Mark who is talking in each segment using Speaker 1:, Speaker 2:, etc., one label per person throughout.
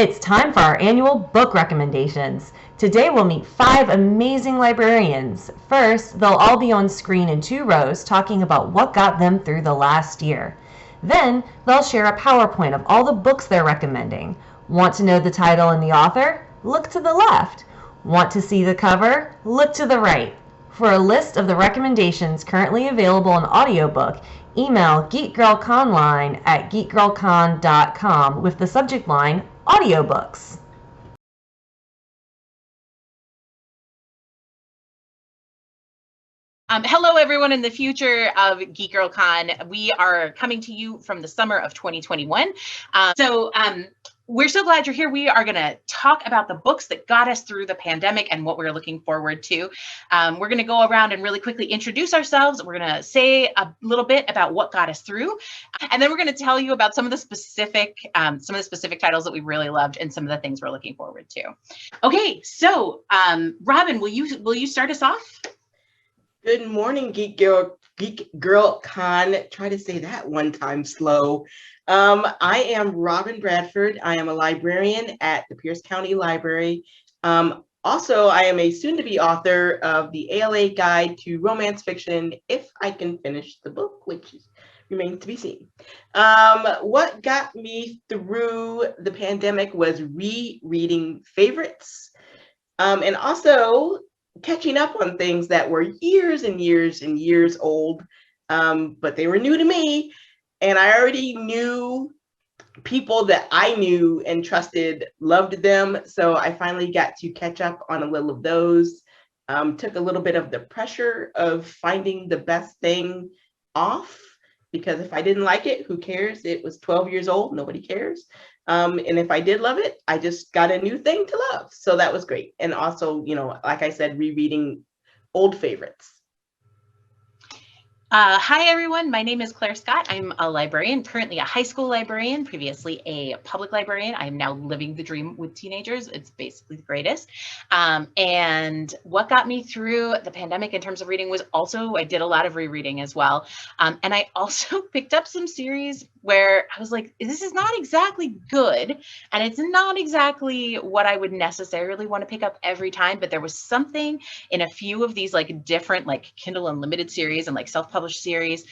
Speaker 1: It's time for our annual book recommendations. Today we'll meet 5 amazing librarians. First, they'll all be on screen in 2 rows talking about what got them through the last year. Then, they'll share a PowerPoint of all the books they're recommending. Want to know the title and the author? Look to the left. Want to see the cover? Look to the right. For a list of the recommendations currently available in audiobook, email geekgirlconline@geekgirlcon.com with the subject line audiobooks.
Speaker 2: Hello, everyone in the future of Geek Girl Con. We are coming to you from the summer of 2021. We're so glad you're here. We are going to talk about the books that got us through the pandemic and what we're looking forward to. We're going to go around and really quickly introduce ourselves. We're going to say a little bit about what got us through, and then we're going to tell you about some of the specific titles that we really loved and some of the things we're looking forward to. Okay, so Robin, will you start us off?
Speaker 3: Good morning, Geek Girl Con. Try to say that one time slow. I am Robin Bradford. I am a librarian at the Pierce County Library. Also, I am a soon-to-be author of the ALA Guide to Romance Fiction, if I can finish the book, which remains to be seen. What got me through the pandemic was rereading favorites, and also catching up on things that were years and years and years old, but they were new to me, and I already knew people that I knew and trusted loved them, so I finally got to catch up on a little of those. Took a little bit of the pressure of finding the best thing off, because if I didn't like it, who cares? It was 12 years old, nobody cares. And if I did love it, I just got a new thing to love. So that was great. And also, like I said, rereading old favorites.
Speaker 2: Hi, everyone. My name is Claire Scott. I'm a librarian, currently a high school librarian, previously a public librarian. I'm now living the dream with teenagers. It's basically the greatest. And what got me through the pandemic in terms of reading was also, I did a lot of rereading as well. And I also picked up some series where I was like, this is not exactly good. And it's not exactly what I would necessarily want to pick up every time. But there was something in a few of these different Kindle Unlimited series and self-published series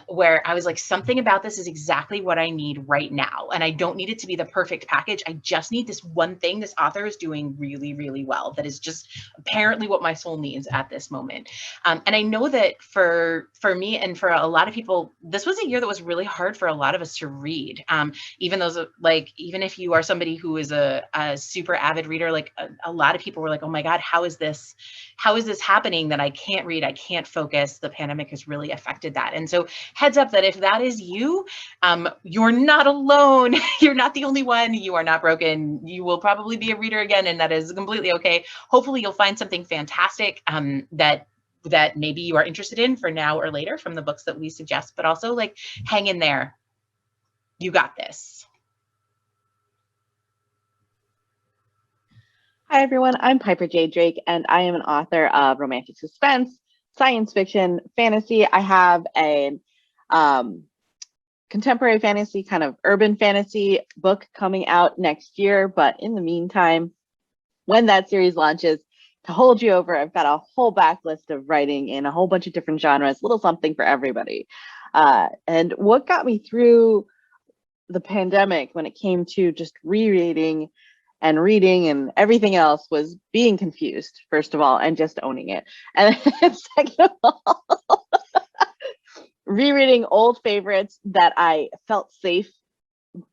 Speaker 2: where I was like, something about this is exactly what I need right now. And I don't need it to be the perfect package. I just need this one thing this author is doing really, really well. That is just apparently what my soul needs at this moment. And I know that for me and for a lot of people, this was a year that was really hard for a lot of us to read. Even if you are somebody who is a super avid reader, a lot of people were like, oh my God, how is this happening that I can't read? I can't focus. The pandemic has really affected that. And so heads up that if that is you, you're not alone. You're not the only one. You are not broken. You will probably be a reader again, and that is completely okay. Hopefully you'll find something fantastic that maybe you are interested in for now or later from the books that we suggest, but also hang in there. You got this.
Speaker 4: Hi, everyone. I'm Piper J. Drake, and I am an author of romantic suspense, science fiction, fantasy. I have a contemporary fantasy, kind of urban fantasy book coming out next year. But in the meantime, when that series launches, to hold you over, I've got a whole backlist of writing in a whole bunch of different genres, little something for everybody. And what got me through the pandemic when it came to just rereading and reading and everything else was being confused, first of all, and just owning it. And second of all, rereading old favorites that I felt safe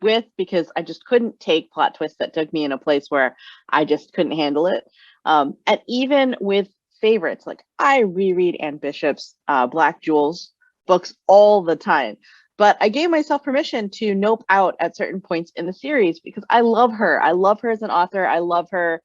Speaker 4: with because I just couldn't take plot twists that took me in a place where I just couldn't handle it. And even with favorites, I reread Anne Bishop's Black Jewels books all the time. But I gave myself permission to nope out at certain points in the series because I love her. I love her as an author. I love her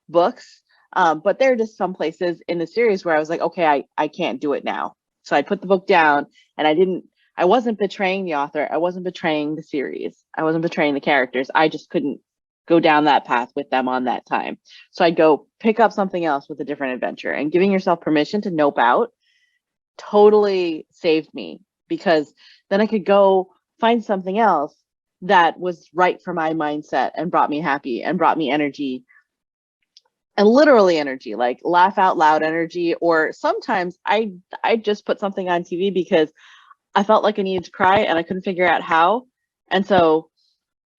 Speaker 4: books. But there are just some places in the series where I was like, okay, I can't do it now. So I put the book down, and I wasn't betraying the author. I wasn't betraying the series. I wasn't betraying the characters. I just couldn't go down that path with them on that time. So I'd go pick up something else with a different adventure, and giving yourself permission to nope out totally saved me, because then I could go find something else that was right for my mindset and brought me happy and brought me energy, and literally energy, like laugh out loud energy. Or sometimes I just put something on TV because I felt like I needed to cry and I couldn't figure out how. And so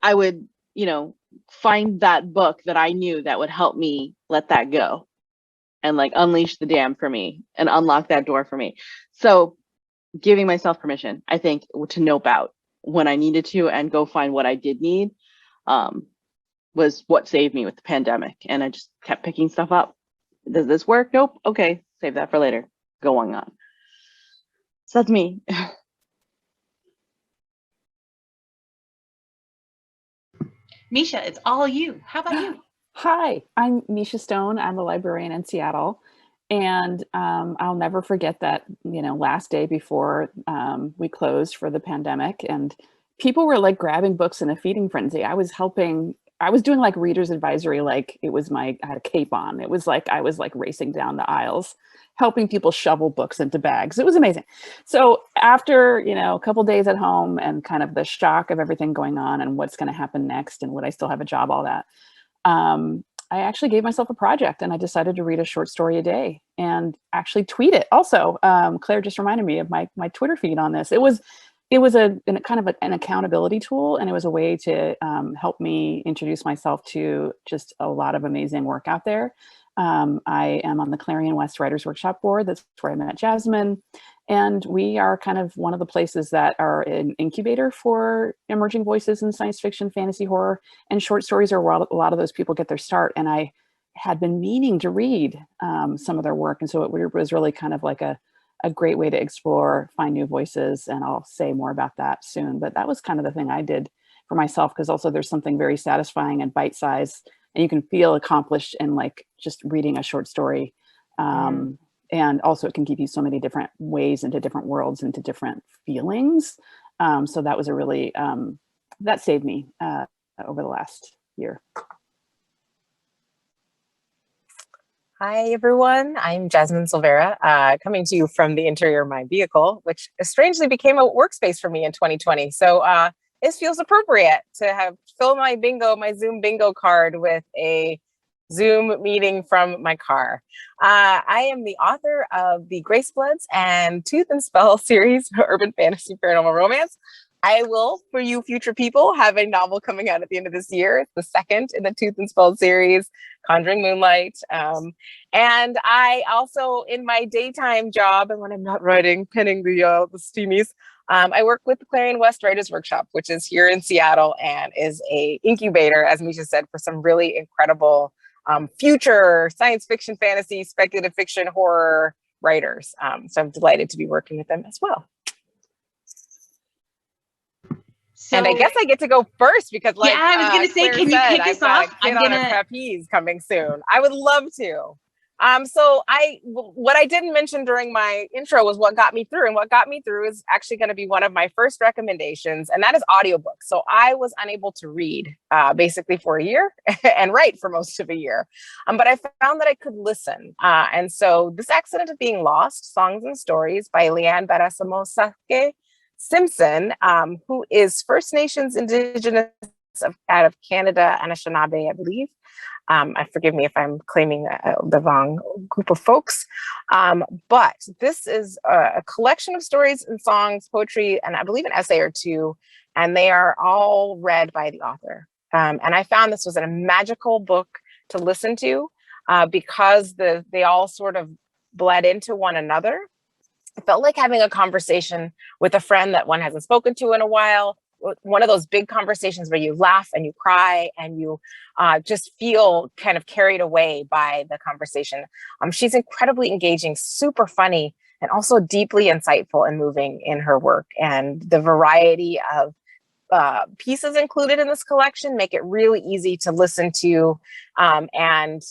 Speaker 4: I would, find that book that I knew that would help me let that go and like unleash the dam for me and unlock that door for me. So giving myself permission, I think, to nope out when I needed to and go find what I did need, was what saved me with the pandemic. And I just kept picking stuff up. Does this work? Nope. Okay, save that for later. Going on. So that's me.
Speaker 2: Misha, it's all you. How about you?
Speaker 5: Hi, I'm Misha Stone. I'm a librarian in Seattle. And I'll never forget that, last day before we closed for the pandemic, and people were like grabbing books in a feeding frenzy. I was doing like reader's advisory, like I had a cape on. It was like I was like racing down the aisles, helping people shovel books into bags. It was amazing. So after, a couple days at home and kind of the shock of everything going on and what's going to happen next and would I still have a job, all that, I actually gave myself a project and I decided to read a short story a day and actually tweet it. Also, Claire just reminded me of my Twitter feed on this. It was a kind of an accountability tool, and it was a way to help me introduce myself to just a lot of amazing work out there. I am on the Clarion West Writers Workshop board. That's where I met Jasmine. And we are kind of one of the places that are an incubator for emerging voices in science fiction, fantasy, horror, and short stories are where a lot of those people get their start. And I had been meaning to read some of their work. And so it was really kind of like a great way to explore, find new voices. And I'll say more about that soon. But that was kind of the thing I did for myself, because also there's something very satisfying and bite-sized, and you can feel accomplished in like just reading a short story. And also it can give you so many different ways into different worlds, into different feelings. So that was a really, that saved me over the last year.
Speaker 6: Hi, everyone. I'm Jasmine Silvera, coming to you from the interior of my vehicle, which strangely became a workspace for me in 2020. So this feels appropriate to have fill my Zoom bingo card with a Zoom meeting from my car. I am the author of the Grace Bloods and Tooth and Spell series, urban fantasy paranormal romance. I will, for you future people, have a novel coming out at the end of this year. It's the second in the Tooth and Spell series, Conjuring Moonlight. And I also, in my daytime job, and when I'm not writing, penning the steamies, I work with the Clarion West Writers Workshop, which is here in Seattle and is a incubator, as Misha said, for some really incredible future science fiction, fantasy, speculative fiction, horror writers. So I'm delighted to be working with them as well.
Speaker 2: So,
Speaker 6: and I guess I get to go first because, like,
Speaker 2: yeah, I was going to say, can you kick us off?
Speaker 6: I'm on a trapeze coming soon. I would love to. So what I didn't mention during my intro was what got me through, and what got me through is actually going to be one of my first recommendations, and that is audiobooks. So I was unable to read basically for a year and write for most of a year, but I found that I could listen. And so This Accident of Being Lost, Songs and Stories by Leanne Betasamosake Simpson, who is First Nations Indigenous out of Canada, Anishinaabe, I believe. Forgive me if I'm claiming the wrong group of folks. But this is a collection of stories and songs, poetry, and I believe an essay or two, and they are all read by the author. And I found this was a magical book to listen to because they all sort of bled into one another. It felt like having a conversation with a friend that one hasn't spoken to in a while. One of those big conversations where you laugh and you cry and you just feel kind of carried away by the conversation. She's incredibly engaging, super funny, and also deeply insightful and moving in her work. And the variety of pieces included in this collection make it really easy to listen to. And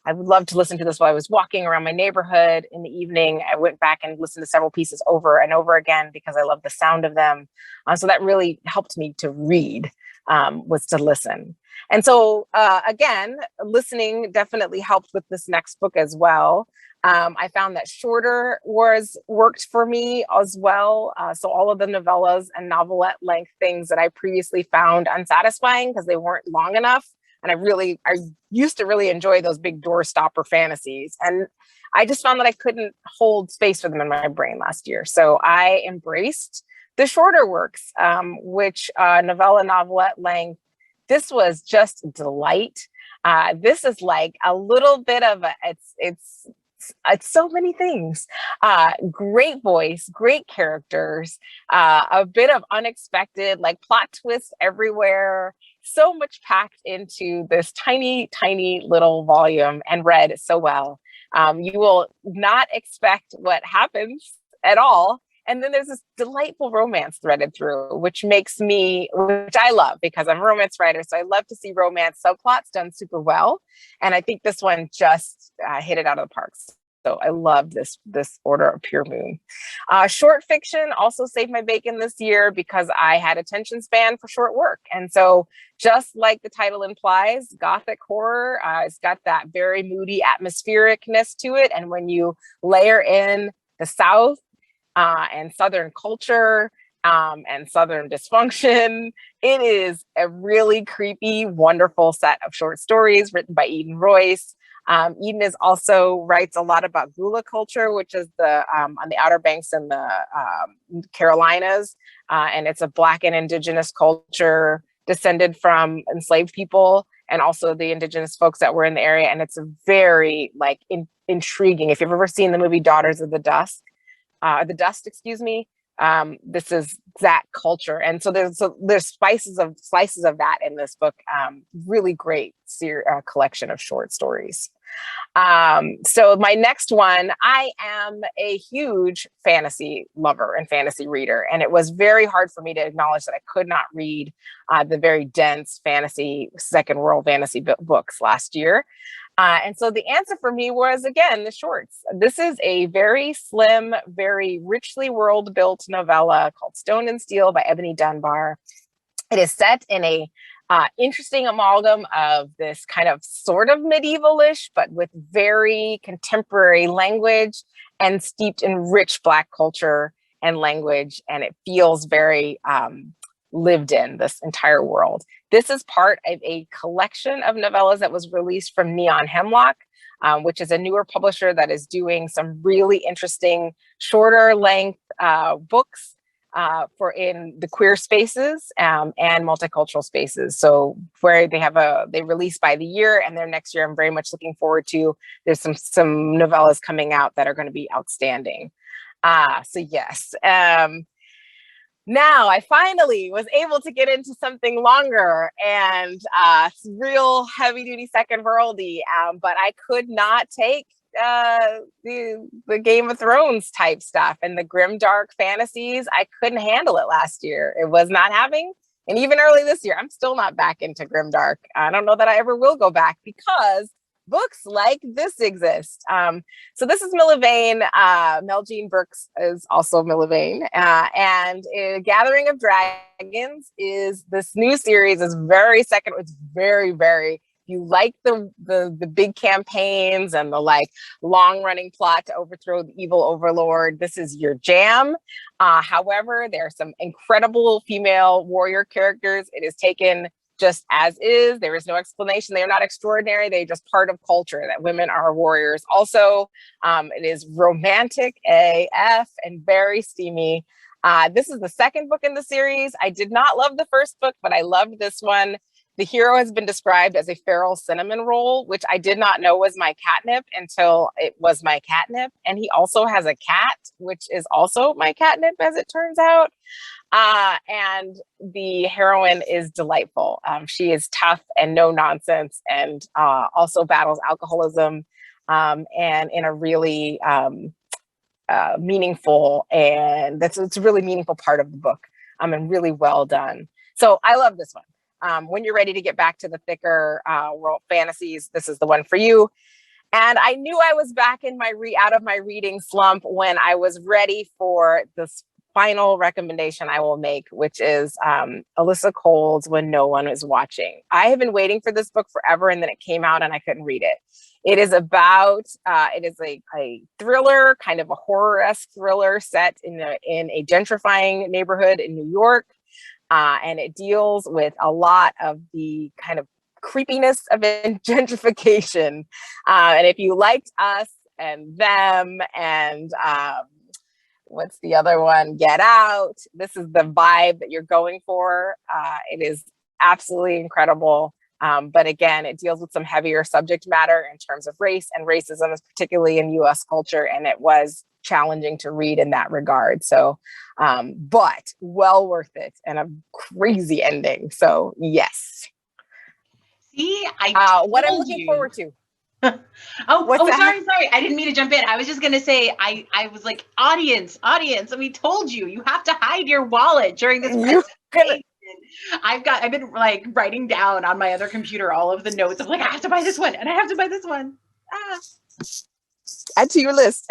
Speaker 6: I would love to listen to this while I was walking around my neighborhood in the evening. I went back and listened to several pieces over and over again because I love the sound of them. So that really helped me to read, was to listen. And so again, listening definitely helped with this next book as well. I found that shorter worked for me as well. So all of the novellas and novelette length things that I previously found unsatisfying because they weren't long enough. And I used to really enjoy those big door stopper fantasies. And I just found that I couldn't hold space for them in my brain last year. So I embraced the shorter works, which novella, novelette length. This was just a delight. This is like a little bit of it's so many things. Great voice, great characters, a bit of unexpected, like plot twists everywhere. So much packed into this tiny, tiny little volume and read so well. You will not expect what happens at all. And then there's this delightful romance threaded through, which I love because I'm a romance writer. So I love to see romance subplots done super well. And I think this one just hit it out of the park. So I love this Order of Pure Moon. Short fiction also saved my bacon this year because I had attention span for short work. And so just like the title implies, Gothic horror, it's got that very moody atmosphericness to it. And when you layer in the South, and Southern culture and Southern dysfunction, it is a really creepy, wonderful set of short stories written by Eden Royce. Eden also writes a lot about Gula culture, which is on the Outer Banks in the Carolinas. And it's a Black and Indigenous culture descended from enslaved people and also the Indigenous folks that were in the area. And it's a very intriguing. If you've ever seen the movie Daughters of the Dust, excuse me. This is that culture. And so there's slices of that in this book. Really great collection of short stories. So my next one, I am a huge fantasy lover and fantasy reader. And it was very hard for me to acknowledge that I could not read the very dense fantasy, second world fantasy books last year. And so the answer for me was, again, the shorts. This is a very slim, very richly world-built novella called Stone and Steel by Eboni Dunbar. It is set in a interesting amalgam of this kind of sort of medievalish, but with very contemporary language and steeped in rich Black culture and language. And it feels very lived in, this entire world. This is part of a collection of novellas that was released from Neon Hemlock, which is a newer publisher that is doing some really interesting shorter length books for in the queer spaces and multicultural spaces. So where they release by the year, and their next year I'm very much looking forward to. There's some novellas coming out that are going to be outstanding. So yes. Now I finally was able to get into something longer and real heavy duty second worldy, but I could not take the Game of Thrones type stuff and the grim dark fantasies. I couldn't handle it last year. It was not having, and even early this year, I'm still not back into grim dark. I don't know that I ever will go back because books like this exist. So this is Milla Vane. Mel Jean Brooks is also Milla Vane. And Gathering of Dragons is this new series. It's very, very, you like the big campaigns and the long running plot to overthrow the evil overlord. This is your jam. However, there are some incredible female warrior characters. It is taken just as is. There is no explanation. They are not extraordinary. They're just part of culture that women are warriors. Also, it is romantic AF and very steamy. This is the second book in the series. I did not love the first book, but I loved this one. The hero has been described as a feral cinnamon roll, which I did not know was my catnip until it was my catnip. And he also has a cat, which is also my catnip, as it turns out. And the heroine is delightful. She is tough and no nonsense, and also battles alcoholism, and in a really meaningful, and it's a really meaningful part of the book, and really well done. So I love this one. When you're ready to get back to the thicker world fantasies, this is the one for you. And I knew I was back in out of my reading slump when I was ready for this final recommendation I will make, which is Alyssa Cole's When No One Is Watching. I have been waiting for this book forever, and then it came out and I couldn't read it. It is about, it is a thriller, kind of a horror-esque thriller set in a gentrifying neighborhood in New York. And it deals with a lot of the kind of creepiness of gentrification. And if you liked Us and Them and what's the other one? Get Out. This is the vibe that you're going for. It is absolutely incredible. But again, it deals with some heavier subject matter in terms of race and racism, particularly in US culture. And it was challenging to read in that regard. So, but well worth it and a crazy ending. So yes.
Speaker 2: See,
Speaker 6: what I'm looking forward to.
Speaker 2: Sorry. I didn't mean to jump in. I was just gonna say, I was like, audience, and we told you, you have to hide your wallet during this presentation. I've been like writing down on my other computer all of the notes of like, I have to buy this one and I have to buy this one.
Speaker 6: Add to your list.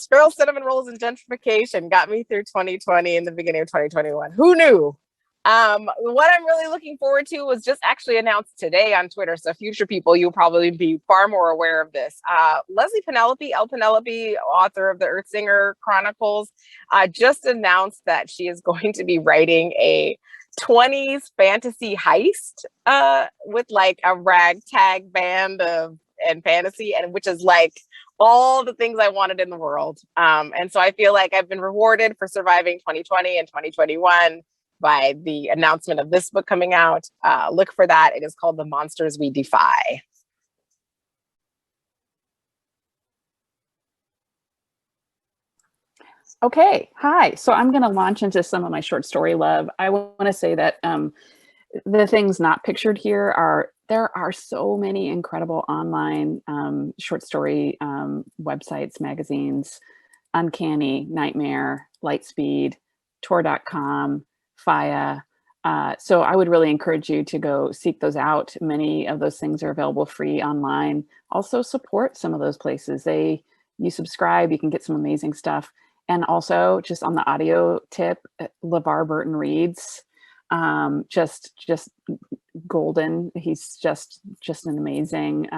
Speaker 6: Feral cinnamon rolls and gentrification got me through 2020 and the beginning of 2021. Who knew? What I'm really looking forward to was just actually announced today on Twitter. So future people, you'll probably be far more aware of this. Leslie Penelope, author of the Earthsinger Chronicles, just announced that she is going to be writing a 20s fantasy heist with like a ragtag band and fantasy, and which is like all the things I wanted in the world. And so I feel like I've been rewarded for surviving 2020 and 2021 by the announcement of this book coming out. Look for that. It is called The Monsters We Defy.
Speaker 5: Okay, hi. So I'm going to launch into some of my short story love. I want to say that the things not pictured here there are so many incredible online short story websites, magazines, Uncanny, Nightmare, Lightspeed, Tor.com, Faya. So I would really encourage you to go seek those out. Many of those things are available free online. Also support some of those places. You subscribe, you can get some amazing stuff. And also, just on the audio tip, LeVar Burton reads, just golden. He's just an amazing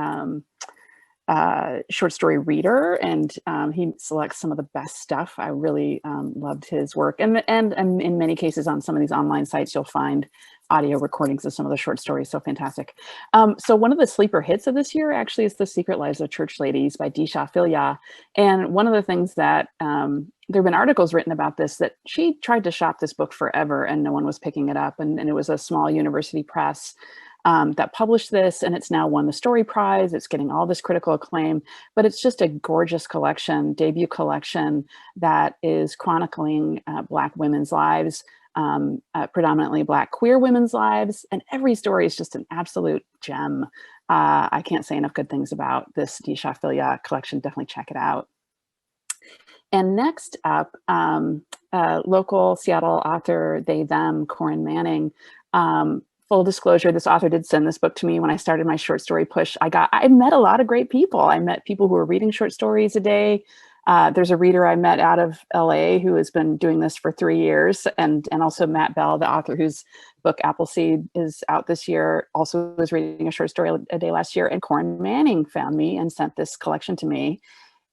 Speaker 5: short story reader, and he selects some of the best stuff. I really loved his work, and in many cases on some of these online sites, you'll find audio recordings of some of the short stories. So fantastic. So one of the sleeper hits of this year actually is The Secret Lives of Church Ladies by Deesha, Philyaw. And one of the things that there have been articles written about this, that she tried to shop this book forever and no one was picking it up. And it was a small university press that published this, and it's now won the Story Prize. It's getting all this critical acclaim, but it's just a gorgeous collection, debut collection that is chronicling Black women's lives, predominantly Black queer women's lives, and every story is just an absolute gem. I can't say enough good things about this Deesha Philyaw collection. Definitely check it out. And next up, local Seattle author, they, them, Corinne Manning. Full disclosure, this author did send this book to me when I started my short story push. I met a lot of great people. I met people who were reading short stories a day. There's a reader I met out of LA who has been doing this for 3 years, and also Matt Bell, the author whose book Appleseed is out this year, also was reading a short story a day last year. And Corinne Manning found me and sent this collection to me.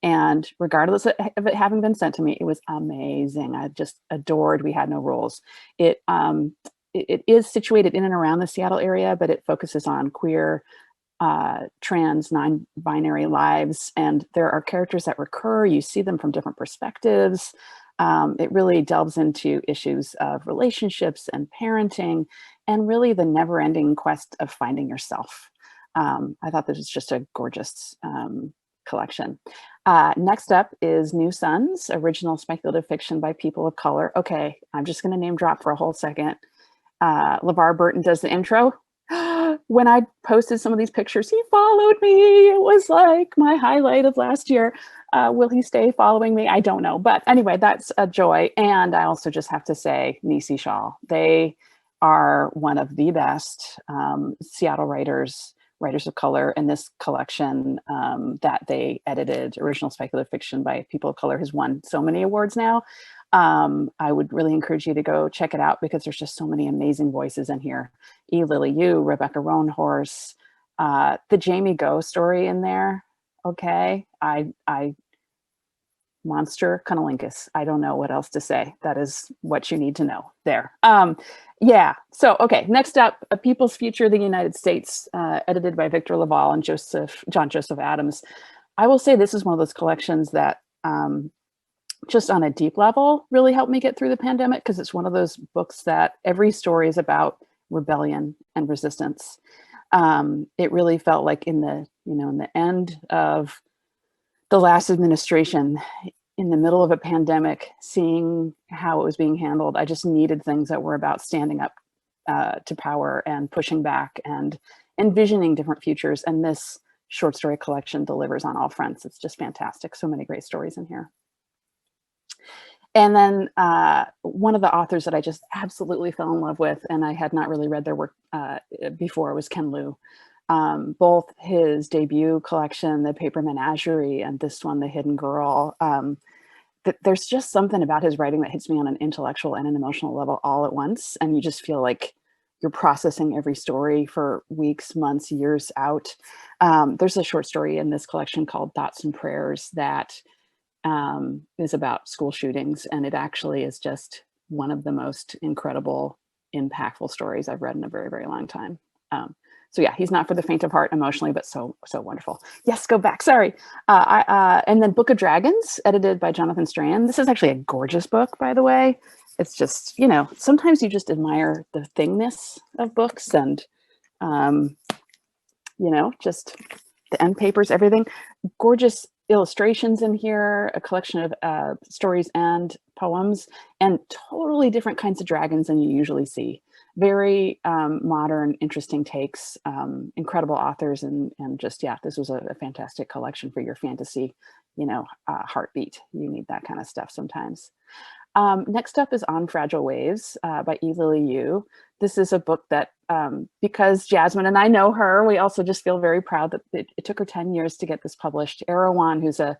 Speaker 5: And regardless of it having been sent to me, it was amazing. I just adored We Had No Rules. It is situated in and around the Seattle area, but it focuses on queer, trans, non-binary lives. And there are characters that recur. You see them from different perspectives. It really delves into issues of relationships and parenting, and really the never-ending quest of finding yourself. I thought this was just a gorgeous collection. Next up is New Sons, original speculative fiction by people of color. Okay, I'm just going to name drop for a whole second. LeVar Burton does the intro. When I posted some of these pictures, he followed me. It was like my highlight of last year. Will he stay following me? I don't know. But anyway, that's a joy. And I also just have to say, Nisi, Shawl. They are one of the best Seattle writers of color, in this collection that they edited, original speculative fiction by people of color, has won so many awards now. I would really encourage you to go check it out because there's just so many amazing voices in here. E. Lily Yu, Rebecca Roanhorse, the Jamie Go story in there. Okay, I monster cunnilingus. I don't know what else to say. That is what you need to know there. Yeah. So, okay. Next up, A People's Future of the United States, edited by Victor Laval and John Joseph Adams. I will say this is one of those collections that just on a deep level really helped me get through the pandemic, because it's one of those books that every story is about rebellion and resistance. It really felt like in the end of the last administration, in the middle of a pandemic, seeing how it was being handled, I just needed things that were about standing up to power and pushing back and envisioning different futures. And this short story collection delivers on all fronts. It's just fantastic. So many great stories in here. And then one of the authors that I just absolutely fell in love with, and I had not really read their work before, was Ken Liu. Both his debut collection, The Paper Menagerie, and this one, The Hidden Girl. There's just something about his writing that hits me on an intellectual and an emotional level all at once. And you just feel like you're processing every story for weeks, months, years out. There's a short story in this collection called Thoughts and Prayers that is about school shootings. And it actually is just one of the most incredible, impactful stories I've read in a very, very long time. So yeah, he's not for the faint of heart emotionally, but so wonderful. Yes, go back. Sorry. And then Book of Dragons, edited by Jonathan Strahan. This is actually a gorgeous book, by the way. It's just, sometimes you just admire the thingness of books and, just the end papers, everything. Gorgeous illustrations in here, a collection of stories and poems, and totally different kinds of dragons than you usually see. Very modern, interesting takes, incredible authors, and just, yeah, this was a fantastic collection for your fantasy, heartbeat. You need that kind of stuff sometimes. Next up is On Fragile Waves by E. Lily Yu. This is a book that, because Jasmine and I know her, we also just feel very proud that it took her 10 years to get this published. Erewhon, who's a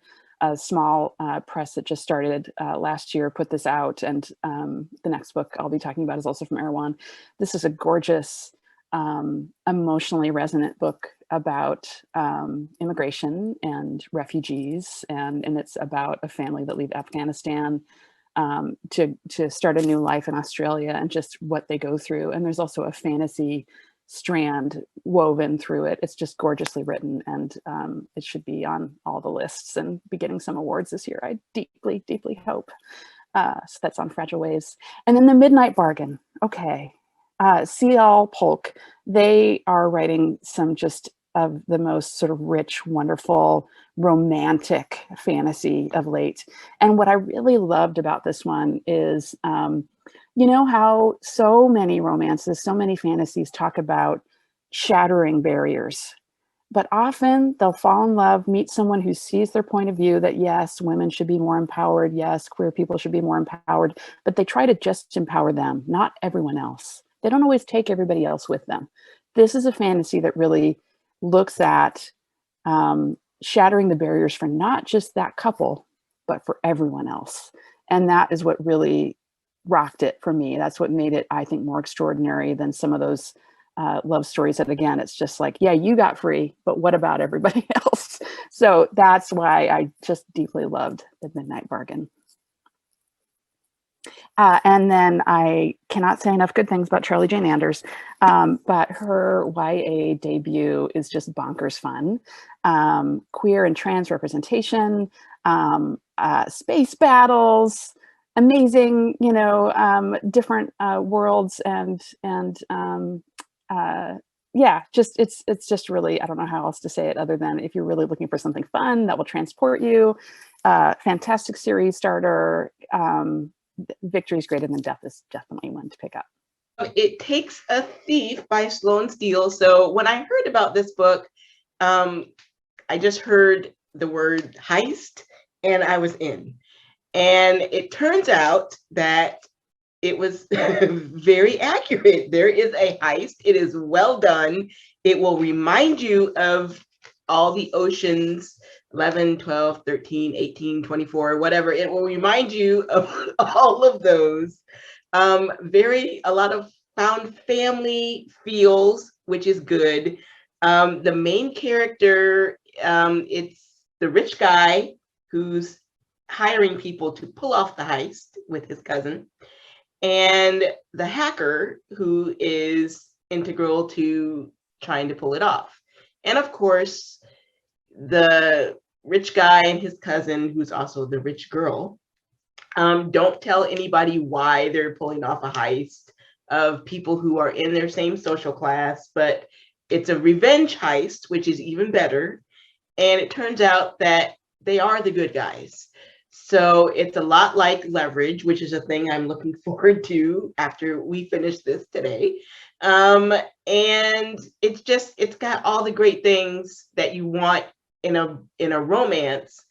Speaker 5: small press that just started last year, put this out, and the next book I'll be talking about is also from Erewhon. This is a gorgeous, emotionally resonant book about immigration and refugees, and it's about a family that leave Afghanistan to start a new life in Australia and just what they go through. And there's also a fantasy strand woven through it. It's just gorgeously written, and it should be on all the lists and be getting some awards this year. I deeply, deeply hope. So that's On Fragile Waves. And then The Midnight Bargain. Okay. C.L. Polk, they are writing some just of the most sort of rich, wonderful, romantic fantasy of late. And what I really loved about this one is, how so many romances, so many fantasies talk about shattering barriers, but often they'll fall in love, meet someone who sees their point of view that yes, women should be more empowered. Yes, queer people should be more empowered, but they try to just empower them, not everyone else. They don't always take everybody else with them. This is a fantasy that really looks at shattering the barriers for not just that couple, but for everyone else. And that is what really rocked it for me. That's what made it, I think, more extraordinary than some of those love stories that, again, it's just like, yeah, you got free, but what about everybody else? So that's why I just deeply loved The Midnight Bargain. And then I cannot say enough good things about Charlie Jane Anders, but her YA debut is just bonkers fun. Queer and trans representation, space battles, amazing, different worlds, and yeah, just it's just really, I don't know how else to say it other than if you're really looking for something fun that will transport you, fantastic series starter. Victory's Greater Than Death is definitely one to pick up.
Speaker 3: It Takes a Thief by Sloane Steele. So when I heard about this book, I just heard the word heist and I was in. And it turns out that it was very accurate. There is a heist. It is well done. It will remind you of all the Ocean's 11, 12, 13, 18, 24, whatever. It will remind you of all of those. A lot of found family feels, which is good. The main character, it's the rich guy who's hiring people to pull off the heist with his cousin, and the hacker who is integral to trying to pull it off. And of course, the rich guy and his cousin, who's also the rich girl, don't tell anybody why they're pulling off a heist of people who are in their same social class, but it's a revenge heist, which is even better. And it turns out that they are the good guys. So it's a lot like Leverage, which is a thing I'm looking forward to after we finish this today. And it's got all the great things that you want in a romance,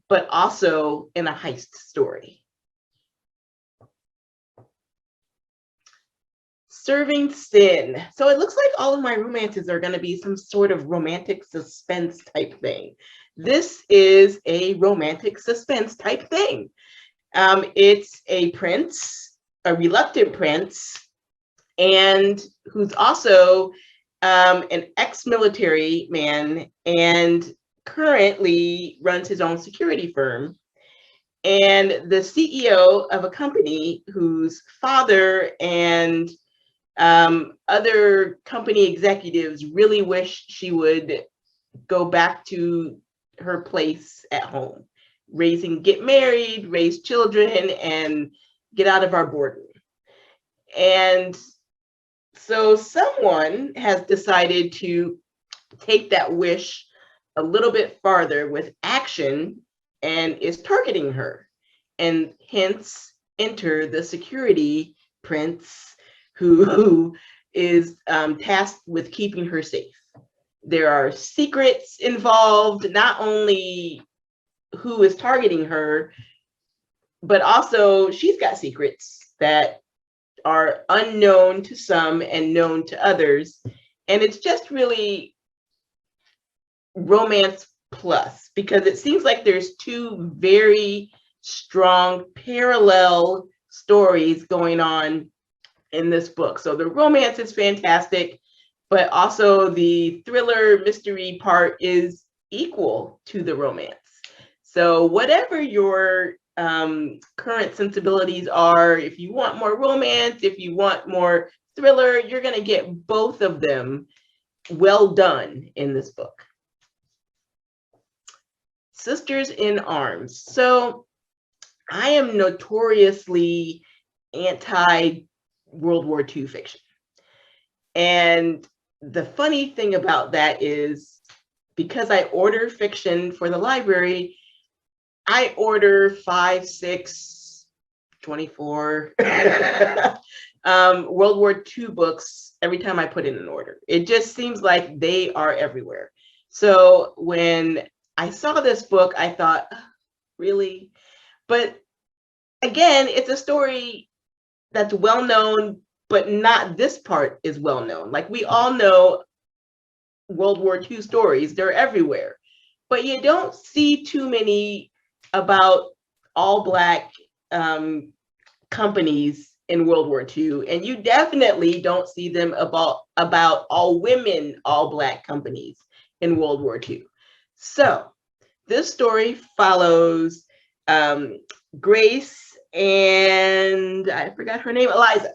Speaker 3: but also in a heist story. Serving Sin. So it looks like all of my romances are going to be some sort of romantic suspense type thing. This is a romantic suspense type thing. It's a prince, a reluctant prince, and who's also an ex-military man and currently runs his own security firm. And the CEO of a company whose father and other company executives really wish she would go back to her place at home, get married, raise children, and get out of our boardroom. And so someone has decided to take that wish a little bit farther with action and is targeting her, and hence enter the security prince who is tasked with keeping her safe. There are secrets involved, not only who is targeting her, but also she's got secrets that are unknown to some and known to others. And it's just really romance plus, because it seems like there's two very strong parallel stories going on in this book. So the romance is fantastic, but also the thriller mystery part is equal to the romance. So whatever your current sensibilities are, if you want more romance, if you want more thriller, you're going to get both of them well done in this book. Sisters in Arms. So I am notoriously anti-World War II fiction. And the funny thing about that is, because I order fiction for the library, I order 5, 6, 24 World War II books every time I put in an order. It just seems like they are everywhere. So when I saw this book, I thought, really? But again, it's a story that's well known, but not this part is well known. Like, we all know World War II stories, they're everywhere, but you don't see too many about all Black companies in World War II, and you definitely don't see them about all women, all Black companies in World War II. So this story follows Grace and I forgot her name, Eliza,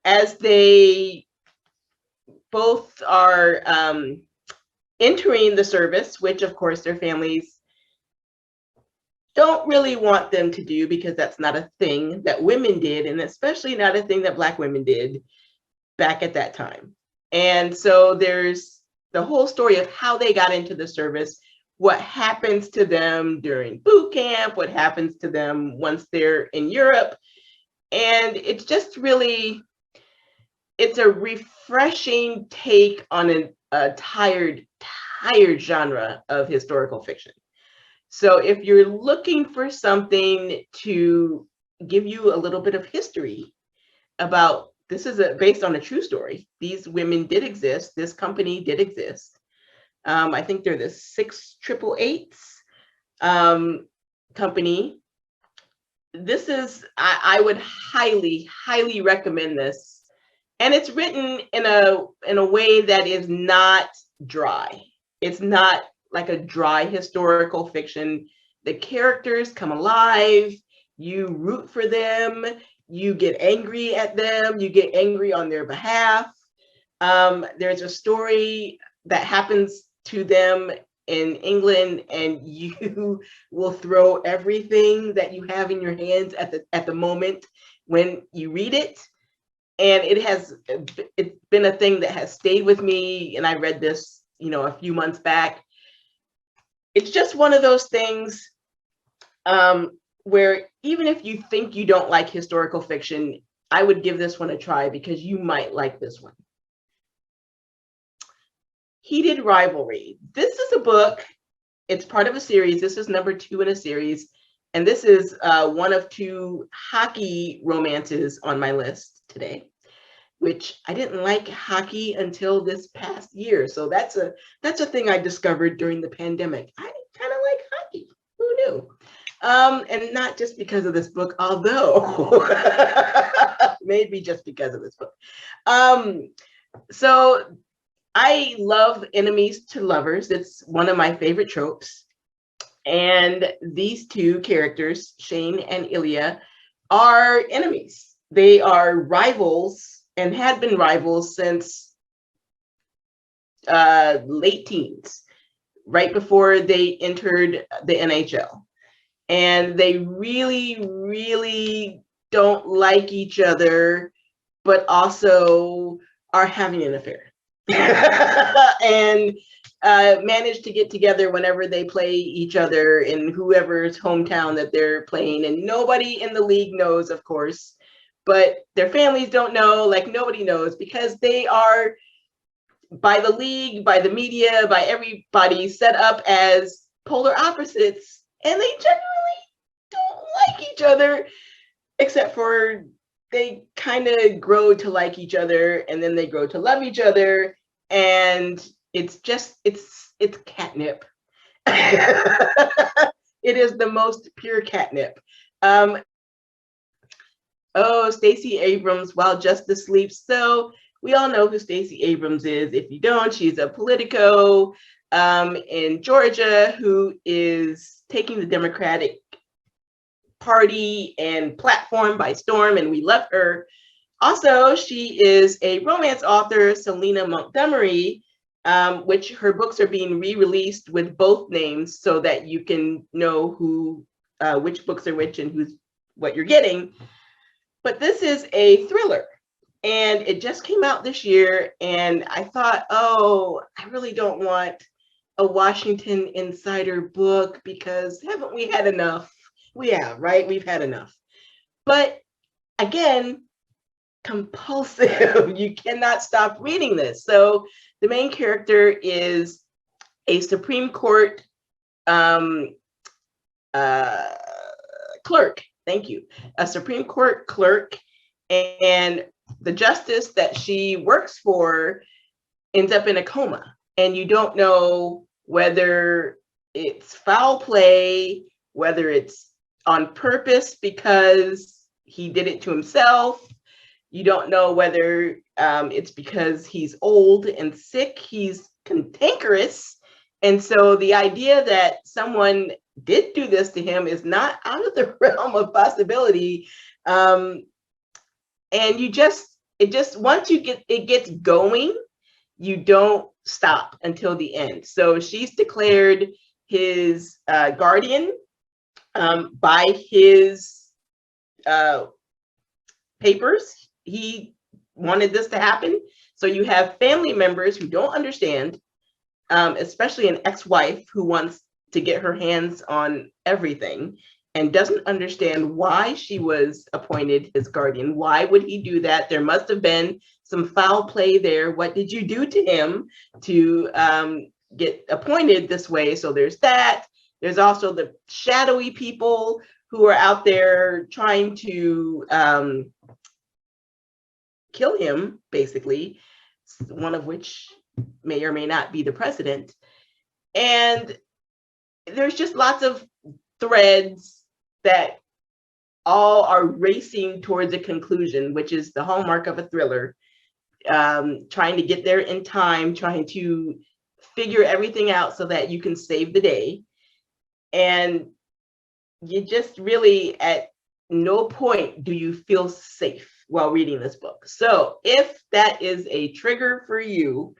Speaker 3: as they both are entering the service, which of course their families don't really want them to do, because that's not a thing that women did, and especially not a thing that Black women did back at that time. And so there's the whole story of how they got into the service, what happens to them during boot camp, what happens to them once they're in Europe. And it's just really, it's a refreshing take on a tired genre of historical fiction. So if you're looking for something to give you a little bit of history about, this is based on a true story. These women did exist. This company did exist. I think they're the 6888s company. This is, I would highly, highly recommend this. And it's written in a way that is not dry. It's not like a dry historical fiction. The characters come alive. You root for them. You get angry at them. You get angry on their behalf. There's a story that happens to them in England, and you will throw everything that you have in your hands at the moment when you read it. And it's been a thing that has stayed with me. And I read this, a few months back. It's just one of those things where even if you think you don't like historical fiction, I would give this one a try because you might like this one. Heated Rivalry. This is a book. It's part of a series. This is number 2 in a series. And this is one of 2 hockey romances on my list today, which I didn't like hockey until this past year. So that's a thing I discovered during the pandemic. I kind of like hockey. Who knew? And not just because of this book, although maybe just because of this book. So I love enemies to lovers. It's one of my favorite tropes. And these 2 characters, Shane and Ilya, are enemies. They are rivals and had been rivals since late teens, right before they entered the NHL. And they really, really don't like each other, but also are having an affair. And manage to get together whenever they play each other in whoever's hometown that they're playing. And nobody in the league knows, of course, but their families don't know, like nobody knows, because they are, by the league, by the media, by everybody, set up as polar opposites. And they generally don't like each other, except for they kind of grow to like each other, and then they grow to love each other, and it's catnip. It is the most pure catnip. Stacey Abrams, while Justice sleeps. So we all know who Stacey Abrams is. If you don't, she's a Politico in Georgia who is taking the Democratic Party and platform by storm, and we love her. Also, she is a romance author, Selena Montgomery, which her books are being re-released with both names so that you can know which books are which and what you're getting. But this is a thriller, and it just came out this year, and I thought, oh, I really don't want a Washington Insider book because haven't we had enough? We have, right? We've had enough. But again, compulsive. You cannot stop reading this. So the main character is a Supreme Court clerk. Thank you. A Supreme Court clerk, and the justice that she works for ends up in a coma, and you don't know whether it's foul play, whether it's on purpose because he did it to himself. You don't know whether it's because he's old and sick, he's cantankerous. And so the idea that someone did do this to him is not out of the realm of possibility. And once it gets going, you don't stop until the end. So she's declared his guardian by his papers. He wanted this to happen. So you have family members who don't understand, especially an ex-wife who wants to get her hands on everything and doesn't understand why she was appointed his guardian. Why would he do that? There must have been some foul play there. What did you do to him to get appointed this way? So there's that. There's also the shadowy people who are out there trying to kill him, basically, one of which may or may not be the president. And there's just lots of threads that all are racing towards a conclusion, which is the hallmark of a thriller. Trying to get there in time, trying to figure everything out so that you can save the day. And you just really, at no point do you feel safe while reading this book. So if that is a trigger for you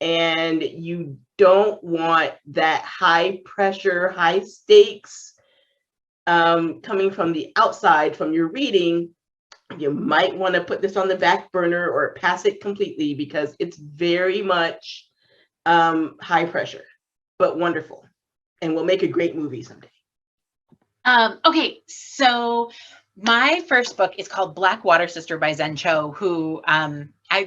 Speaker 3: and you don't want that high pressure, high stakes coming from the outside from your reading, you might want to put this on the back burner or pass it completely, because it's very much high pressure, but wonderful, and will make a great movie someday.
Speaker 2: Okay, so my first book is called Black Water Sister by Zen Cho, who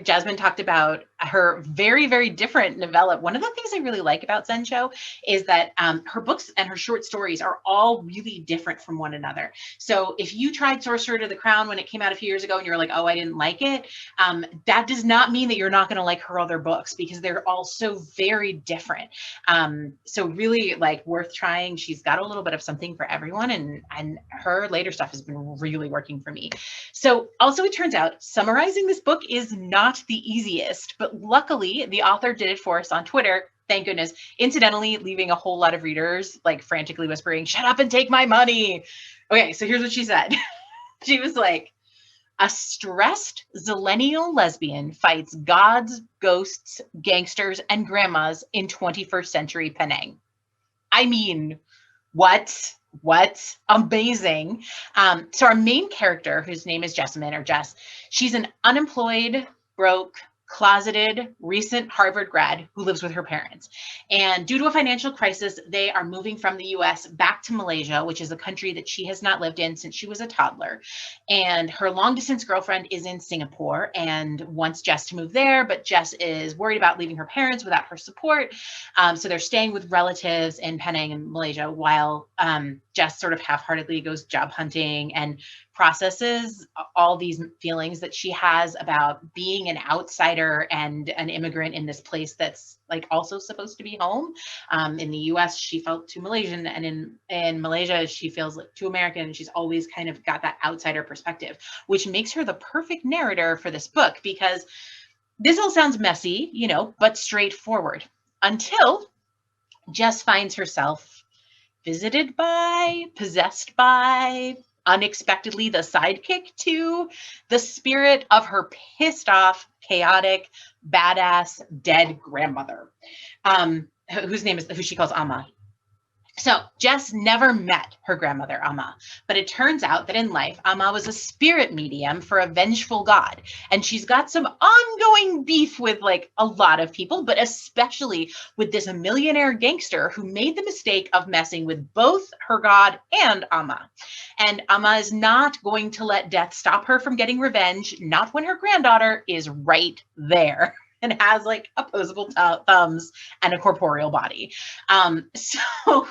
Speaker 2: Jasmine talked about her very, very different novella. One of the things I really like about Zen Cho is that her books and her short stories are all really different from one another. So if you tried Sorcerer to the Crown when it came out a few years ago and you were like, oh, I didn't like it, that does not mean that you're not going to like her other books, because they're all so very different. So really, like, worth trying. She's got a little bit of something for everyone, and her later stuff has been really working for me. So also, it turns out summarizing this book is not the easiest, but luckily the author did it for us on Twitter. Thank goodness. Incidentally, leaving a whole lot of readers like frantically whispering, "Shut up and take my money." Okay, so here's what she said. She was like, "A stressed zillennial lesbian fights gods, ghosts, gangsters, and grandmas in 21st century Penang." I mean, what? Amazing. So our main character, whose name is Jasmine, or Jess, she's an unemployed, broke, closeted, recent Harvard grad who lives with her parents. And due to a financial crisis, they are moving from the US back to Malaysia, which is a country that she has not lived in since she was a toddler. And her long distance girlfriend is in Singapore and wants Jess to move there, but Jess is worried about leaving her parents without her support. So they're staying with relatives in Penang in Malaysia, while Jess sort of half-heartedly goes job hunting and processes all these feelings that she has about being an outsider and an immigrant in this place that's like also supposed to be home. In the US, she felt too Malaysian, and in Malaysia, she feels like too American, and she's always kind of got that outsider perspective, which makes her the perfect narrator for this book, because this all sounds messy, you know, but straightforward, until Jess finds herself visited by, possessed by, unexpectedly the sidekick to the spirit of her pissed off, chaotic, badass, dead grandmother, who she calls Amma. So Jess never met her grandmother, Amma, but it turns out that in life, Amma was a spirit medium for a vengeful god. And she's got some ongoing beef with like a lot of people, but especially with this millionaire gangster who made the mistake of messing with both her god and Amma. And Amma is not going to let death stop her from getting revenge, not when her granddaughter is right there and has like opposable thumbs and a corporeal body. So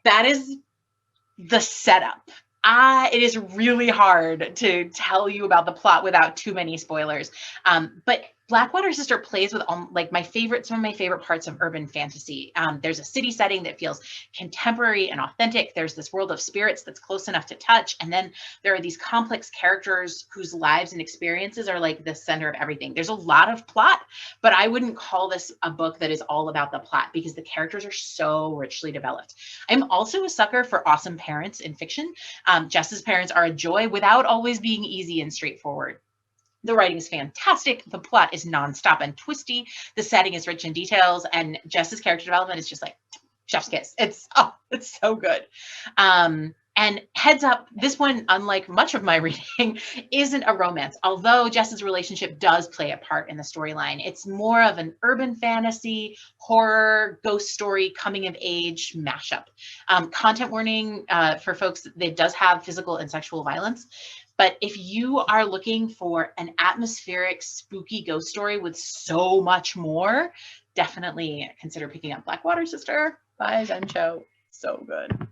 Speaker 2: that is the setup. It is really hard to tell you about the plot without too many spoilers. But Blackwater Sister plays with like some of my favorite parts of urban fantasy. There's a city setting that feels contemporary and authentic. There's this world of spirits that's close enough to touch. And then there are these complex characters whose lives and experiences are like the center of everything. There's a lot of plot, but I wouldn't call this a book that is all about the plot, because the characters are so richly developed. I'm also a sucker for awesome parents in fiction. Jess's parents are a joy without always being easy and straightforward. The writing is fantastic. The plot is nonstop and twisty. The setting is rich in details, and Jess's character development is just like chef's kiss. It's so good. And heads up, this one, unlike much of my reading, isn't a romance, although Jess's relationship does play a part in the storyline. It's more of an urban fantasy, horror, ghost story, coming of age mashup. Content warning for folks, it does have physical and sexual violence. But if you are looking for an atmospheric, spooky ghost story with so much more, definitely consider picking up Blackwater Sister by Zen Cho. So good.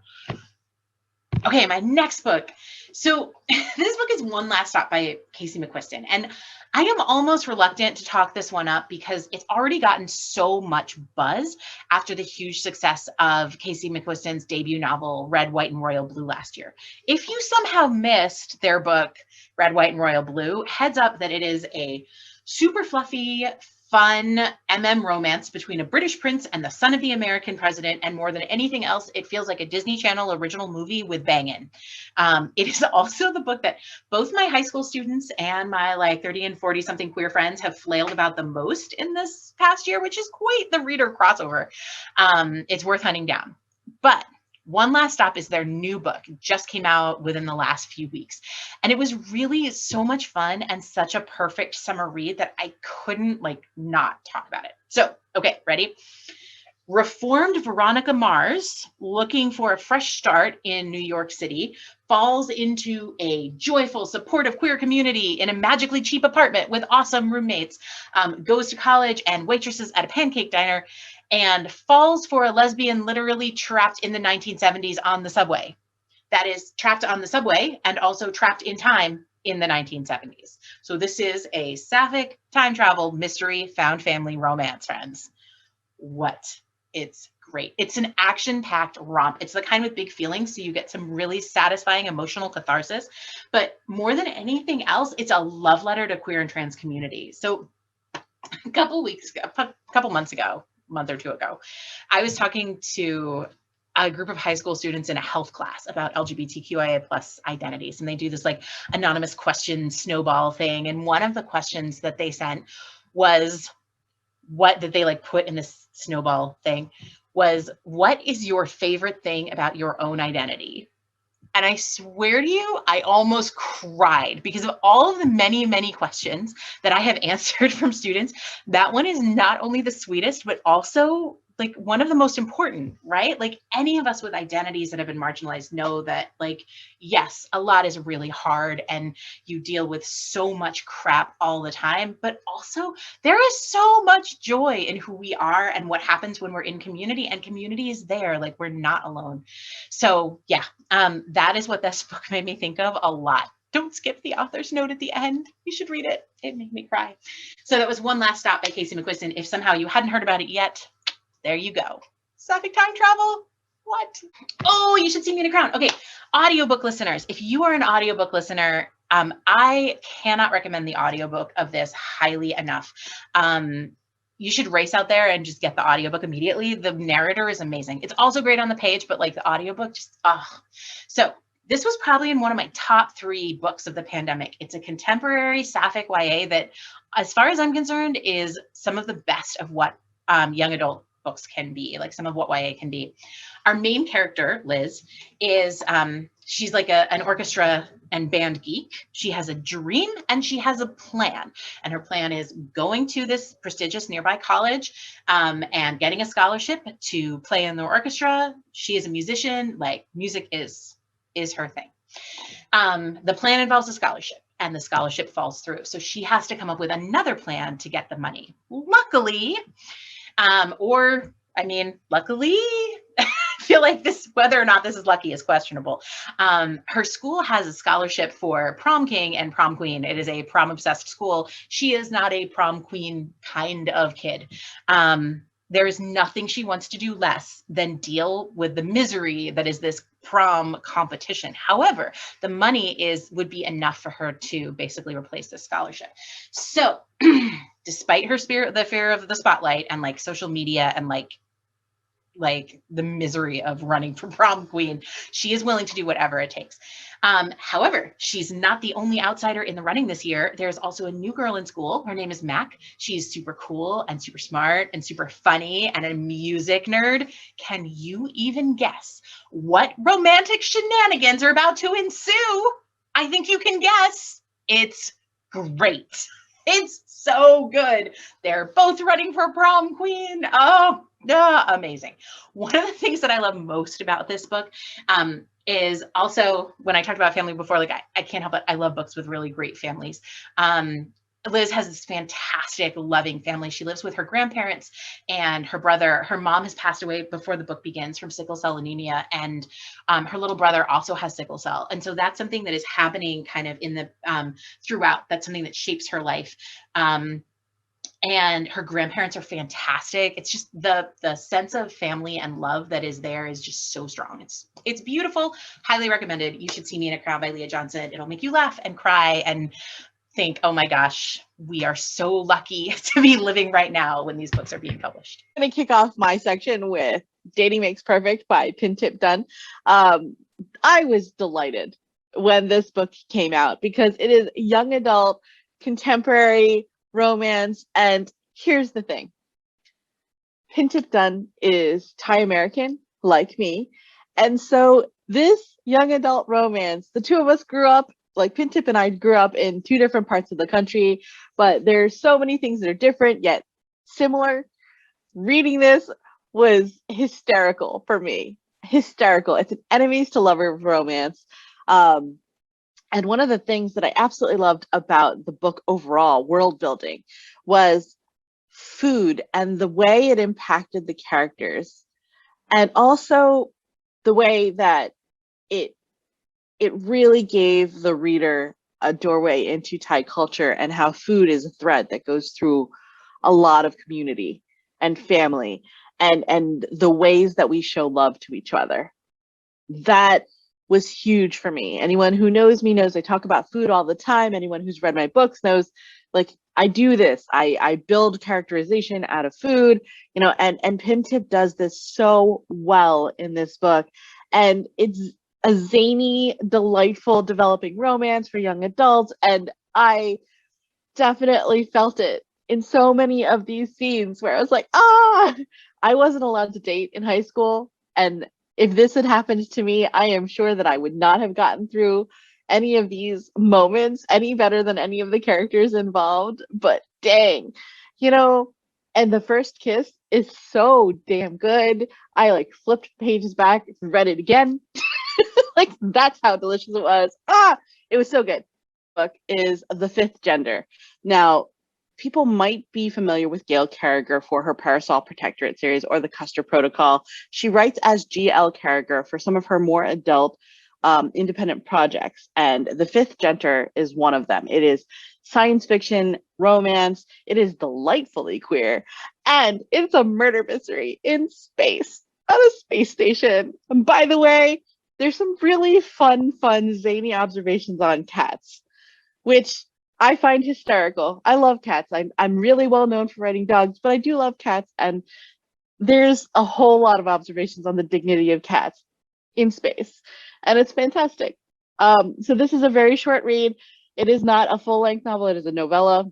Speaker 2: Okay, my next book. So this book is One Last Stop by Casey McQuiston. And I am almost reluctant to talk this one up because it's already gotten so much buzz after the huge success of Casey McQuiston's debut novel, Red, White, and Royal Blue last year. If you somehow missed their book, Red, White, and Royal Blue, heads up that it is a super fluffy, fun romance between a British prince and the son of the American president. And more than anything else, it feels like a Disney Channel original movie with banging. It is also the book that both my high school students and my like 30 and 40 something queer friends have flailed about the most in this past year, which is quite the reader crossover. It's worth hunting down. But one last stop is their new book. It just came out within the last few weeks. And it was really so much fun and such a perfect summer read that I couldn't like not talk about it. So, okay, ready? Reformed Veronica Mars, looking for a fresh start in New York City, falls into a joyful, supportive queer community in a magically cheap apartment with awesome roommates, goes to college and waitresses at a pancake diner, and falls for a lesbian literally trapped in the 1970s on the subway. That is trapped on the subway and also trapped in time in the 1970s. So this is a sapphic time travel mystery found family romance, friends. What? It's great. It's an action-packed romp. It's the kind with big feelings, so you get some really satisfying emotional catharsis. But more than anything else, it's a love letter to queer and trans community. So a couple months ago, a month or two ago, I was talking to a group of high school students in a health class about LGBTQIA plus identities. And they do this like anonymous question snowball thing. And one of the questions that they sent was that they like put in this snowball thing was, what is your favorite thing about your own identity? And I swear to you, I almost cried because of all of the many, many questions that I have answered from students. That one is not only the sweetest, but also like one of the most important, right? Like any of us with identities that have been marginalized know that like, yes, a lot is really hard and you deal with so much crap all the time, but also there is so much joy in who we are and what happens when we're in community, and community is there, like we're not alone. So yeah, that is what this book made me think of a lot. Don't skip the author's note at the end. You should read it. It made me cry. So that was One Last Stop by Casey McQuiston. If somehow you hadn't heard about it yet, there you go. Sapphic time travel? What? Oh, you should see me in a crown. Okay, audiobook listeners. If you are an audiobook listener, I cannot recommend the audiobook of this highly enough. You should race out there and just get the audiobook immediately. The narrator is amazing. It's also great on the page, but like the audiobook just, So this was probably in one of my top 3 books of the pandemic. It's a contemporary sapphic YA that, as far as I'm concerned, is some of the best of what young adult books can be, like some of what YA can be. Our main character, Liz, is she's like an orchestra and band geek. She has a dream and she has a plan. And her plan is going to this prestigious nearby college and getting a scholarship to play in the orchestra. She is a musician, like music is her thing. The plan involves a scholarship, and the scholarship falls through. So she has to come up with another plan to get the money. Luckily, luckily, I feel like this, whether or not this is lucky is questionable. Her school has a scholarship for prom king and prom queen. It is a prom obsessed school. She is not a prom queen kind of kid. There is nothing she wants to do less than deal with the misery that is this prom competition. However, the money would be enough for her to basically replace this scholarship. So despite her the fear of the spotlight and like social media and like the misery of running for prom queen, she is willing to do whatever it takes. However, she's not the only outsider in the running this year. There's also a new girl in school. Her name is Mac. She's super cool and super smart and super funny and a music nerd. Can you even guess what romantic shenanigans are about to ensue? I think you can guess. It's great. It's so good. They're both running for prom queen. Oh, amazing. One of the things that I love most about this book is also, when I talked about family before, like I can't help it. I love books with really great families. Liz has this fantastic, loving family. She lives with her grandparents and her brother. Her mom has passed away before the book begins from sickle cell anemia, and her little brother also has sickle cell. And so that's something that is happening kind of in the throughout. That's something that shapes her life. And her grandparents are fantastic. It's just the sense of family and love that is there is just so strong. It's beautiful. Highly recommended. You should see Me in a Crown by Leah Johnson. It'll make you laugh and cry and think, oh my gosh, we are so lucky to be living right now when these books are being published.
Speaker 4: I'm going to kick off my section with Dating Makes Perfect by Pintip Dunn. I was delighted when this book came out because it is young adult, contemporary romance. And here's the thing. Pintip Dunn is Thai American, like me. And so this young adult romance, the two of us grew up, like Pintip and I grew up in two different parts of the country, but there's so many things that are different yet similar. Reading this was hysterical for me. Hysterical. It's an enemies to lovers romance. And one of the things that I absolutely loved about the book overall, world building, was food and the way it impacted the characters. And also the way that it really gave the reader a doorway into Thai culture and how food is a thread that goes through a lot of community and family and the ways that we show love to each other. That was huge for me. Anyone who knows me knows I talk about food all the time. Anyone who's read my books knows, like, I do this. I build characterization out of food, you know, and Pintip does this so well in this book. And it's a zany, delightful, developing romance for young adults. And I definitely felt it in so many of these scenes where I was like, I wasn't allowed to date in high school. And if this had happened to me, I am sure that I would not have gotten through any of these moments any better than any of the characters involved. But dang, you know, and the first kiss is so damn good. I like flipped pages back, read it again. Like, that's how delicious it was. It was so good. The book is The Fifth Gender. Now, people might be familiar with Gail Carriger for her Parasol Protectorate series or the Custer Protocol. She writes as G.L. Carriger for some of her more adult independent projects, and The Fifth Gender is one of them. It is science fiction, romance, it is delightfully queer, and it's a murder mystery in space, at a space station. And by the way, there's some really fun, zany observations on cats, which I find hysterical. I love cats. I'm really well known for writing dogs, but I do love cats. And there's a whole lot of observations on the dignity of cats in space. And it's fantastic. So this is a very short read. It is not a full-length novel. It is a novella,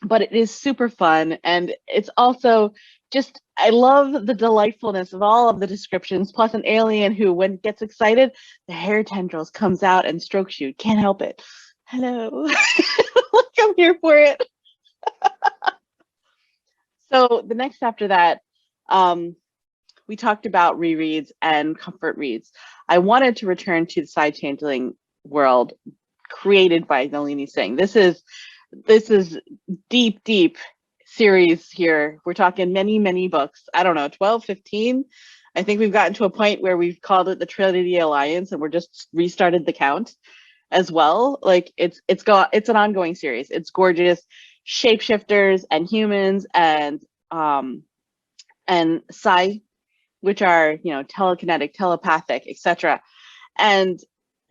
Speaker 4: but it is super fun. And it's also just, I love the delightfulness of all of the descriptions, plus an alien who, when it gets excited, the hair tendrils comes out and strokes you. Can't help it. Hello. I'm here for it. So the next after that, we talked about rereads and comfort reads. I wanted to return to the side changeling world created by Nalini Singh. This is deep series here. We're talking many books. I don't know, 12, 15. I think we've gotten to a point where we've called it the Trinity Alliance and we're just restarted the count as well. Like it's an ongoing series. It's gorgeous. Shapeshifters and humans and psi, which are, you know, telekinetic, telepathic, etc. And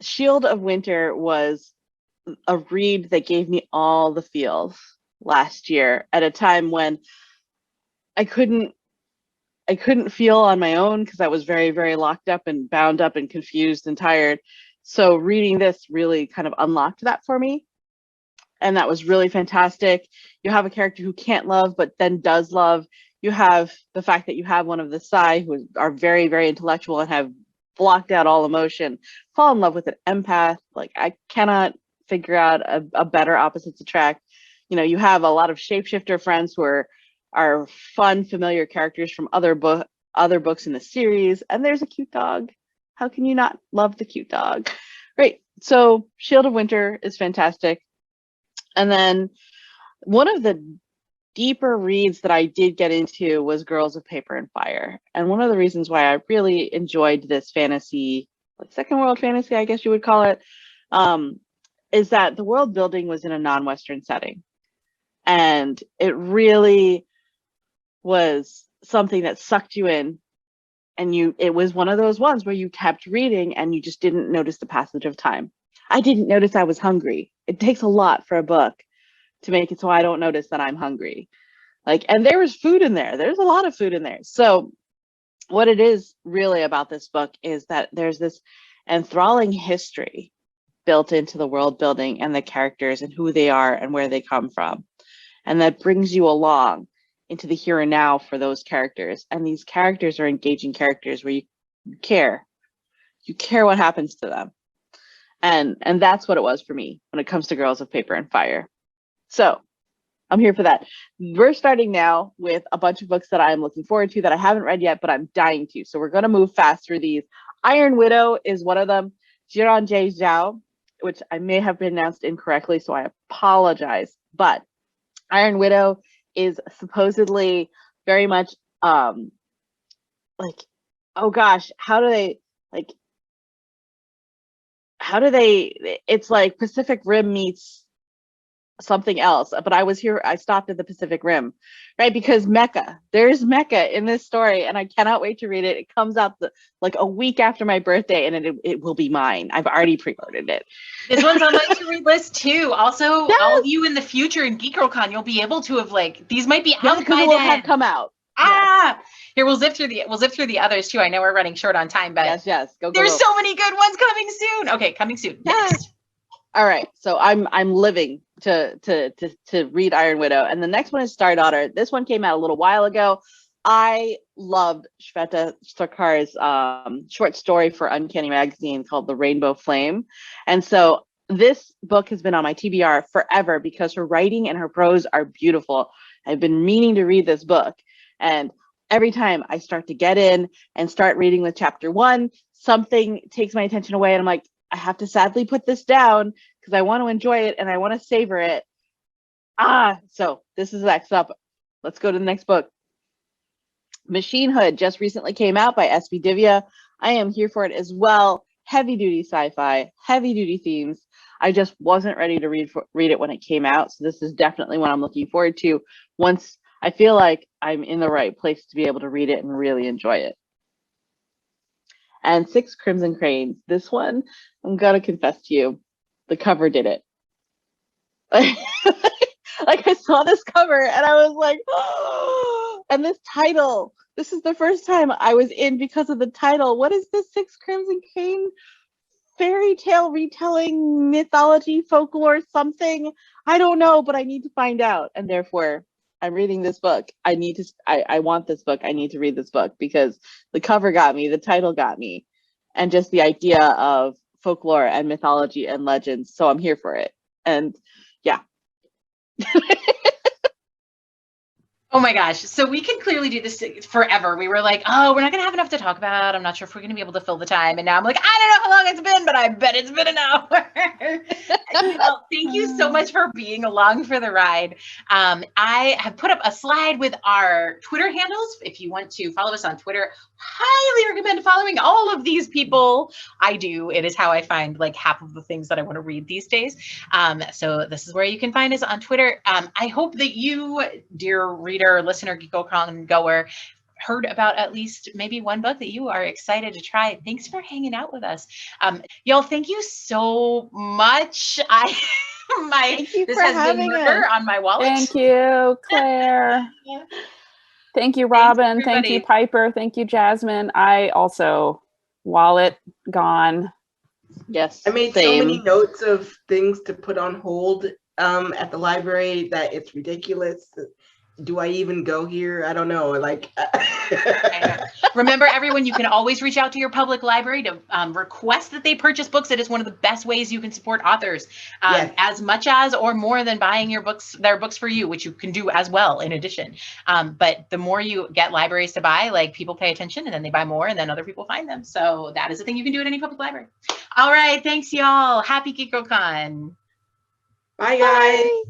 Speaker 4: Shield of Winter was a read that gave me all the feels last year at a time when I couldn't feel on my own because I was very locked up and bound up and confused and tired. So reading this really kind of unlocked that for me. And that was really fantastic. You have a character who can't love, but then does love. You have the fact that you have one of the psi who are very intellectual and have blocked out all emotion, fall in love with an empath. Like, I cannot figure out a better opposites attract. You know, you have a lot of shapeshifter friends who are fun, familiar characters from other books in the series. And there's a cute dog. How can you not love the cute dog? Right. So Shield of Winter is fantastic. And then one of the deeper reads that I did get into was Girls of Paper and Fire. And one of the reasons why I really enjoyed this fantasy, like second world fantasy, I guess you would call it, is that the world building was in a non-Western setting. And it really was something that sucked you in. And it was one of those ones where you kept reading and you just didn't notice the passage of time. I didn't notice I was hungry. It takes a lot for a book to make it so I don't notice that I'm hungry. And there was food in there. There's a lot of food in there. So what it is really about this book is that there's this enthralling history built into the world building and the characters and who they are and where they come from. And that brings you along into the here and now for those characters. And these characters are engaging characters where you care. You care what happens to them. And that's what it was for me when it comes to Girls of Paper and Fire. So I'm here for that. We're starting now with a bunch of books that I'm looking forward to that I haven't read yet, but I'm dying to. So we're going to move fast through these. Iron Widow is one of them. Jiran J. Zhao, which I may have pronounced incorrectly, so I apologize. But Iron Widow is supposedly very much oh gosh, it's like Pacific Rim meets something else. But I stopped at the Pacific Rim, right? Because there's Mecca in this story, and I cannot wait to read it. It comes out a week after my birthday, and it will be mine. I've already pre-ordered it.
Speaker 2: This one's on my to-read list too. Also, yes. All of you in the future in GeekGirlCon, you'll be able to have these might be out by then.
Speaker 4: Have come out.
Speaker 2: Ah, yes. Here we'll zip through the others too. I know we're running short on time, but
Speaker 4: yes, go.
Speaker 2: There's so many good ones coming soon. Okay, coming soon.
Speaker 4: Yes. Next. All right, so I'm living to read Iron Widow, and the next one is Star Daughter. This one came out a little while ago. I loved Shweta Sarkar's short story for Uncanny Magazine called The Rainbow Flame, and so this book has been on my TBR forever because her writing and her prose are beautiful. I've been meaning to read this book, and every time I start to get in and start reading with chapter 1, something takes my attention away, and I'm like, I have to sadly put this down because I want to enjoy it and I want to savor it. So this is next up. Let's go to the next book. Machine Hood just recently came out by S.B. Divya. I am here for it as well. Heavy duty sci-fi, heavy duty themes. I just wasn't ready to read it when it came out. So this is definitely what I'm looking forward to once I feel like I'm in the right place to be able to read it and really enjoy it. And 6 Crimson Cranes. This one, I'm going to confess to you, the cover did it. I saw this cover and I was like, oh, and this title, this is the first time I was in because of the title. What is this 6 Crimson Crane fairy tale retelling, mythology, folklore, something? I don't know, but I need to find out. And therefore, I'm reading this book. I want this book. I need to read this book because the cover got me, the title got me, and just the idea of folklore and mythology and legends. So I'm here for it. And yeah.
Speaker 2: Oh my gosh. So we can clearly do this forever. We were like, oh, we're not going to have enough to talk about. I'm not sure if we're going to be able to fill the time. And now I'm like, I don't know how long it's been, but I bet it's been an hour. Thank you so much for being along for the ride. I have put up a slide with our Twitter handles. If you want to follow us on Twitter, highly recommend following all of these people. I do. It is how I find half of the things that I want to read these days. So this is where you can find us on Twitter. I hope that you, dear reader, listener, GeekGirlCon goer, heard about at least maybe one book that you are excited to try. Thanks for hanging out with us. Y'all, thank you so much. This has been murder on my wallet.
Speaker 5: Thank you, Claire. Thank you, Robin. Thank you, Piper. Thank you, Jasmine. I also, wallet gone.
Speaker 4: Yes.
Speaker 3: I made so many notes of things to put on hold at the library that it's ridiculous. Do I even go here? I don't know.
Speaker 2: Remember, everyone, you can always reach out to your public library to request that they purchase books. It is one of the best ways you can support authors,
Speaker 3: yes.
Speaker 2: As much as or more than buying their books for you, which you can do as well in addition. But the more you get libraries to buy, people pay attention and then they buy more and then other people find them. So that is a thing you can do at any public library. All right. Thanks, y'all. Happy GeekGirlCon.
Speaker 3: Bye, guys. Bye.